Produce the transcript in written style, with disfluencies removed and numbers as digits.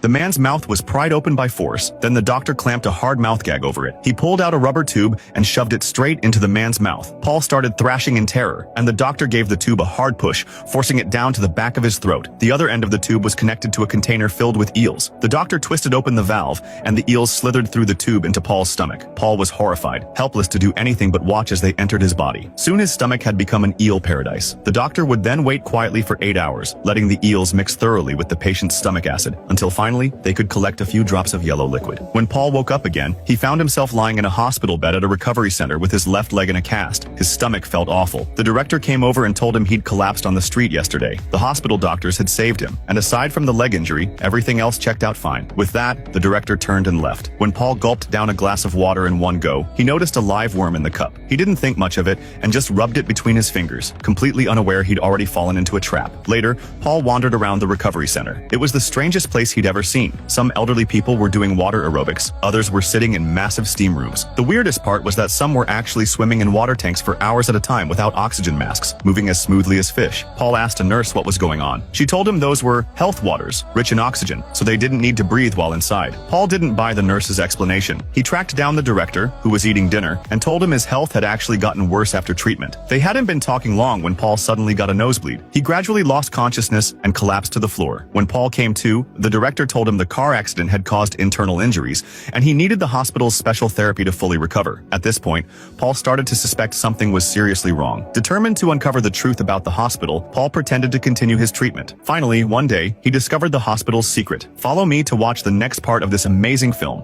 The man's mouth was pried open by force, then the doctor clamped a hard mouth gag over it. He pulled out a rubber tube and shoved it straight into the man's mouth. Paul started thrashing in terror, and the doctor gave the tube a hard push, forcing it down to the back of his throat. The other end of the tube was connected to a container filled with eels. The doctor twisted open the valve, and the eels slithered through the tube into Paul's stomach. Paul was horrified, helpless to do anything but watch as they entered his body. Soon his stomach had become an eel paradise. The doctor would then wait quietly for 8 hours, letting the eels mix thoroughly with the patient's stomach acid, until finally they could collect a few drops of yellow liquid. When Paul woke up again, he found himself lying in a hospital bed at a recovery center with his left leg in a cast. His stomach felt awful. The director came over and told him he'd collapsed on the street yesterday. The hospital doctors had saved him, and aside from the leg injury, everything else checked out fine. With that, the director turned and left. When Paul gulped down a glass of water in one go, he noticed a live worm in the cup. He didn't think much of it and just rubbed it between his fingers, completely unaware he'd already fallen into a trap. Later, Paul wandered around the recovery center. It was the strangest place he'd ever seen. Some elderly people were doing water aerobics, others were sitting in massive steam rooms. The weirdest part was that some were actually swimming in water tanks for hours at a time without oxygen masks, moving as smoothly as fish. Paul asked a nurse what was going on. She told him those were health waters, rich in oxygen, so they didn't need to breathe while inside. Paul didn't buy the nurse's explanation. He tracked down the director, who was eating dinner, and told him his health had actually gotten worse after treatment. They hadn't been talking long when Paul suddenly got a nosebleed. He gradually lost consciousness and collapsed to the floor. When Paul came to, the director told him the car accident had caused internal injuries, and he needed the hospital's special therapy to fully recover. At this point, Paul started to suspect something was seriously wrong. Determined to uncover the truth about the hospital, Paul pretended to continue his treatment. Finally, one day, he discovered the hospital's secret. Follow me to watch the next part of this amazing film.